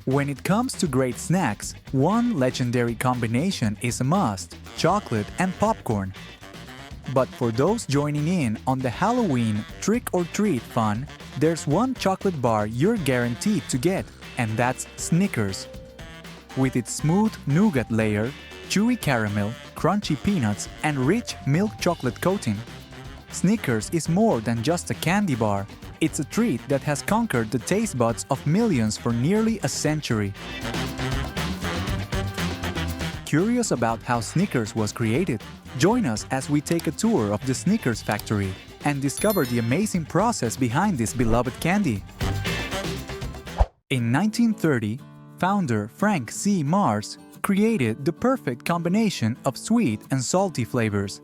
When it comes to great snacks, one legendary combination is a must: chocolate and popcorn. But for those joining in on the Halloween trick-or-treat fun, there's one chocolate bar you're guaranteed to get, and that's Snickers. With its smooth nougat layer, chewy caramel, crunchy peanuts, and rich milk chocolate coating, Snickers is more than just a candy bar. It's a treat that has conquered the taste buds of millions for nearly a century. Curious about how Snickers was created? Join us as we take a tour of the Snickers factory and discover the amazing process behind this beloved candy. In 1930, founder Frank C. Mars created the perfect combination of sweet and salty flavors: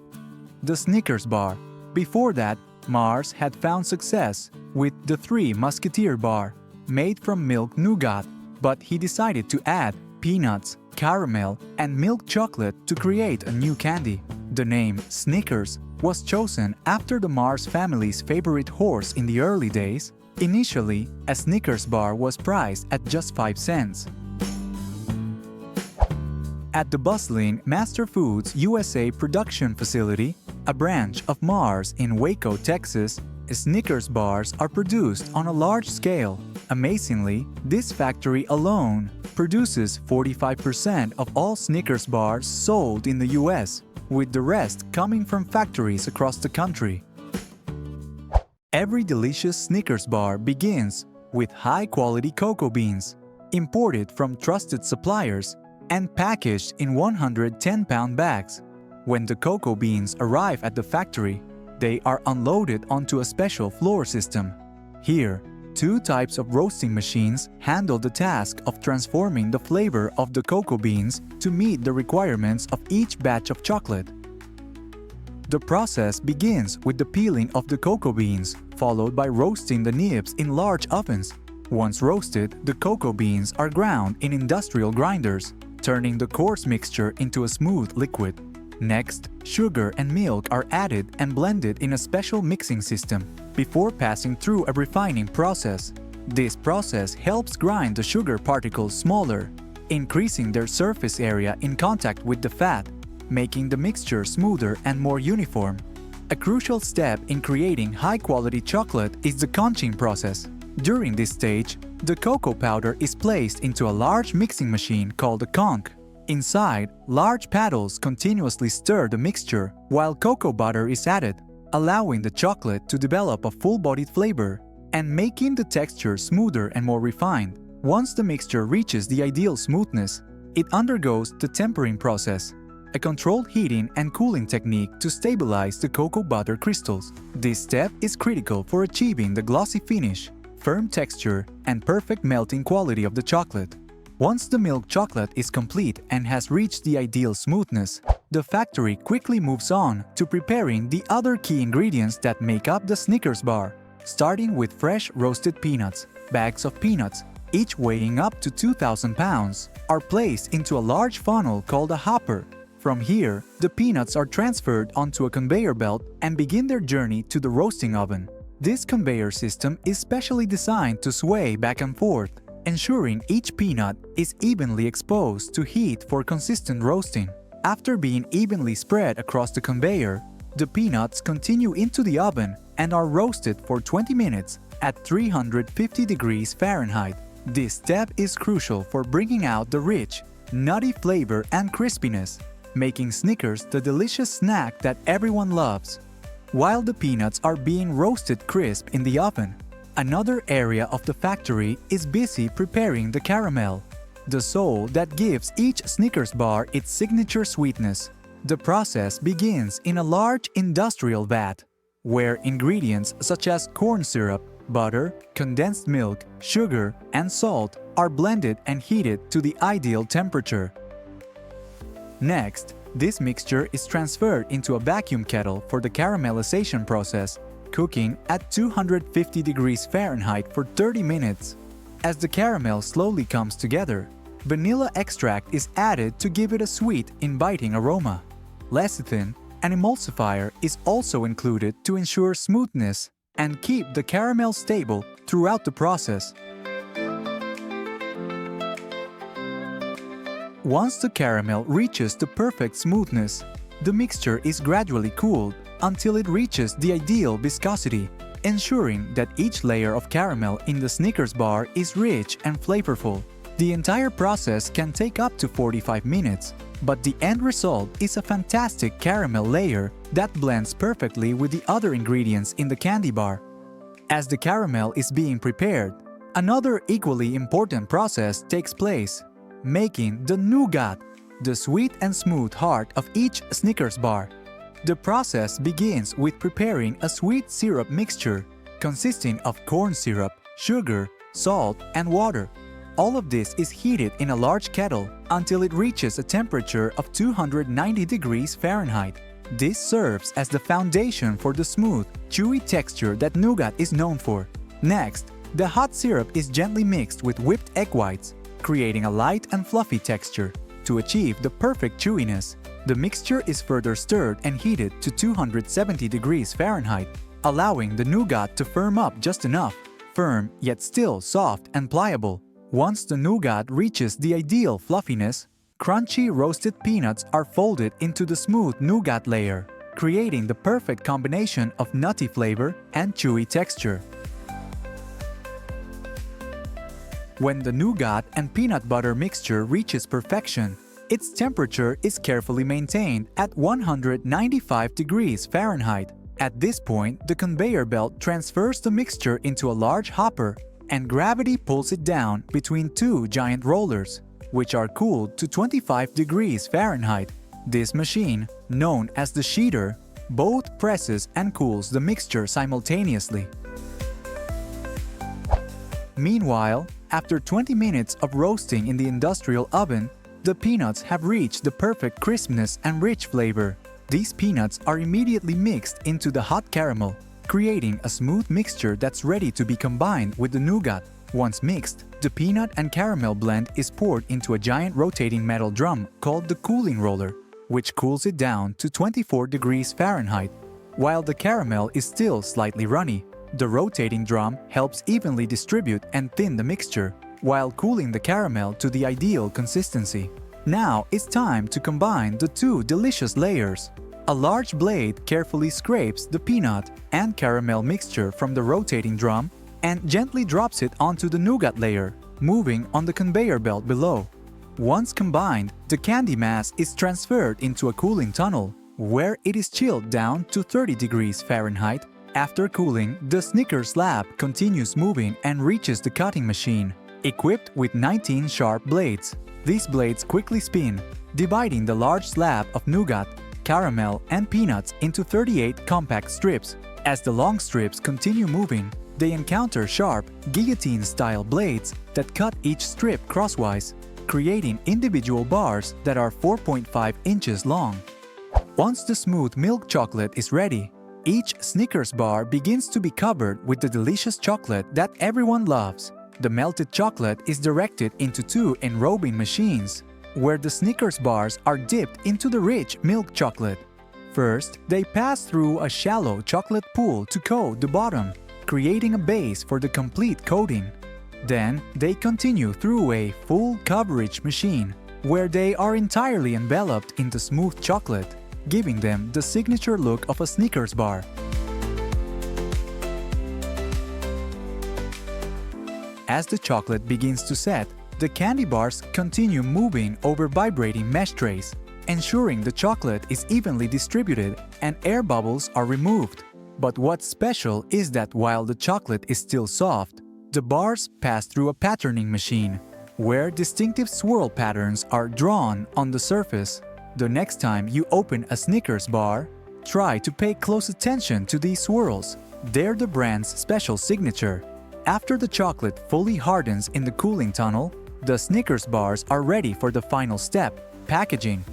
the Snickers bar. Before that, Mars had found success with the Three Musketeer bar, made from milk nougat, but he decided to add peanuts, caramel, and milk chocolate to create a new candy. The name Snickers was chosen after the Mars family's favorite horse in the early days. Initially, a Snickers bar was priced at just 5 cents. At the bustling Master Foods USA production facility, a branch of Mars in Waco, Texas, Snickers bars are produced on a large scale. Amazingly, this factory alone produces 45% of all Snickers bars sold in the US, with the rest coming from factories across the country. Every delicious Snickers bar begins with high-quality cocoa beans, imported from trusted suppliers and packaged in 110-pound bags. When the cocoa beans arrive at the factory, they are unloaded onto a special floor system. Here, 2 types of roasting machines handle the task of transforming the flavor of the cocoa beans to meet the requirements of each batch of chocolate. The process begins with the peeling of the cocoa beans, followed by roasting the nibs in large ovens. Once roasted, the cocoa beans are ground in industrial grinders, turning the coarse mixture into a smooth liquid. Next, sugar and milk are added and blended in a special mixing system before passing through a refining process. This process helps grind the sugar particles smaller, increasing their surface area in contact with the fat, making the mixture smoother and more uniform. A crucial step in creating high-quality chocolate is the conching process. During this stage, the cocoa powder is placed into a large mixing machine called a conch. Inside, large paddles continuously stir the mixture while cocoa butter is added, allowing the chocolate to develop a full-bodied flavor and making the texture smoother and more refined. Once the mixture reaches the ideal smoothness, it undergoes the tempering process, a controlled heating and cooling technique to stabilize the cocoa butter crystals. This step is critical for achieving the glossy finish, firm texture, and perfect melting quality of the chocolate. Once the milk chocolate is complete and has reached the ideal smoothness, the factory quickly moves on to preparing the other key ingredients that make up the Snickers bar, starting with fresh roasted peanuts. Bags of peanuts, each weighing up to 2,000 pounds, are placed into a large funnel called a hopper. From here, the peanuts are transferred onto a conveyor belt and begin their journey to the roasting oven. This conveyor system is specially designed to sway back and forth, ensuring each peanut is evenly exposed to heat for consistent roasting. After being evenly spread across the conveyor, the peanuts continue into the oven and are roasted for 20 minutes at 350 degrees Fahrenheit. This step is crucial for bringing out the rich, nutty flavor and crispiness, making Snickers the delicious snack that everyone loves. While the peanuts are being roasted crisp in the oven, another area of the factory is busy preparing the caramel, the soul that gives each Snickers bar its signature sweetness. The process begins in a large industrial vat, where ingredients such as corn syrup, butter, condensed milk, sugar, and salt are blended and heated to the ideal temperature. Next, this mixture is transferred into a vacuum kettle for the caramelization process, cooking at 250 degrees Fahrenheit for 30 minutes. As the caramel slowly comes together, vanilla extract is added to give it a sweet, inviting aroma. Lecithin, an emulsifier, is also included to ensure smoothness and keep the caramel stable throughout the process. Once the caramel reaches the perfect smoothness, the mixture is gradually cooled until it reaches the ideal viscosity, ensuring that each layer of caramel in the Snickers bar is rich and flavorful. The entire process can take up to 45 minutes, but the end result is a fantastic caramel layer that blends perfectly with the other ingredients in the candy bar. As the caramel is being prepared, another equally important process takes place, making the nougat, the sweet and smooth heart of each Snickers bar. The process begins with preparing a sweet syrup mixture consisting of corn syrup, sugar, salt, and water. All of this is heated in a large kettle until it reaches a temperature of 290 degrees Fahrenheit. This serves as the foundation for the smooth, chewy texture that nougat is known for. Next, the hot syrup is gently mixed with whipped egg whites, creating a light and fluffy texture. To achieve the perfect chewiness, the mixture is further stirred and heated to 270 degrees Fahrenheit, allowing the nougat to firm up just enough, firm yet still soft and pliable. Once the nougat reaches the ideal fluffiness, crunchy roasted peanuts are folded into the smooth nougat layer, creating the perfect combination of nutty flavor and chewy texture. When the nougat and peanut butter mixture reaches perfection, its temperature is carefully maintained at 195 degrees Fahrenheit. At this point, the conveyor belt transfers the mixture into a large hopper, and gravity pulls it down between two giant rollers, which are cooled to 25 degrees Fahrenheit. This machine, known as the sheeter, both presses and cools the mixture simultaneously. Meanwhile, after 20 minutes of roasting in the industrial oven, the peanuts have reached the perfect crispness and rich flavor. These peanuts are immediately mixed into the hot caramel, creating a smooth mixture that's ready to be combined with the nougat. Once mixed, the peanut and caramel blend is poured into a giant rotating metal drum called the cooling roller, which cools it down to 24 degrees Fahrenheit. While the caramel is still slightly runny, the rotating drum helps evenly distribute and thin the mixture, while cooling the caramel to the ideal consistency. Now it's time to combine the two delicious layers. A large blade carefully scrapes the peanut and caramel mixture from the rotating drum and gently drops it onto the nougat layer, moving on the conveyor belt below. Once combined, the candy mass is transferred into a cooling tunnel, where it is chilled down to 30 degrees Fahrenheit. After cooling, the Snickers slab continues moving and reaches the cutting machine, equipped with 19 sharp blades. These blades quickly spin, dividing the large slab of nougat, caramel, and peanuts into 38 compact strips. As the long strips continue moving, they encounter sharp, guillotine-style blades that cut each strip crosswise, creating individual bars that are 4.5 inches long. Once the smooth milk chocolate is ready, each Snickers bar begins to be covered with the delicious chocolate that everyone loves. The melted chocolate is directed into two enrobing machines, where the Snickers bars are dipped into the rich milk chocolate. First, they pass through a shallow chocolate pool to coat the bottom, creating a base for the complete coating. Then, they continue through a full coverage machine, where they are entirely enveloped into smooth chocolate, giving them the signature look of a Snickers bar. As the chocolate begins to set, the candy bars continue moving over vibrating mesh trays, ensuring the chocolate is evenly distributed and air bubbles are removed. But what's special is that while the chocolate is still soft, the bars pass through a patterning machine, where distinctive swirl patterns are drawn on the surface. The next time you open a Snickers bar, try to pay close attention to these swirls. They're the brand's special signature. After the chocolate fully hardens in the cooling tunnel, the Snickers bars are ready for the final step, packaging.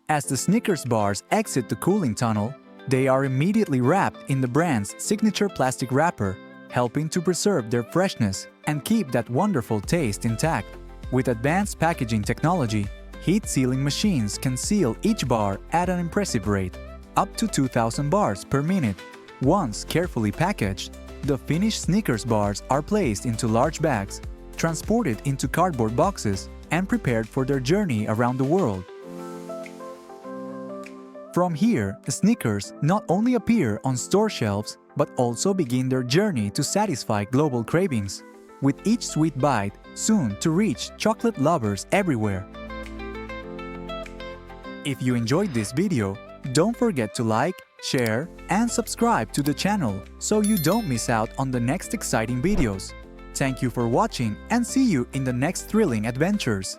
As the Snickers bars exit the cooling tunnel, they are immediately wrapped in the brand's signature plastic wrapper, helping to preserve their freshness and keep that wonderful taste intact. With advanced packaging technology, heat sealing machines can seal each bar at an impressive rate. up to 2,000 bars per minute. Once carefully packaged, the finished Snickers bars are placed into large bags, transported into cardboard boxes, and prepared for their journey around the world. From here, Snickers not only appear on store shelves but also begin their journey to satisfy global cravings, with each sweet bite soon to reach chocolate lovers everywhere. If you enjoyed this video, don't forget to like, share, and subscribe to the channel so you don't miss out on the next exciting videos. Thank you for watching and see you in the next thrilling adventures.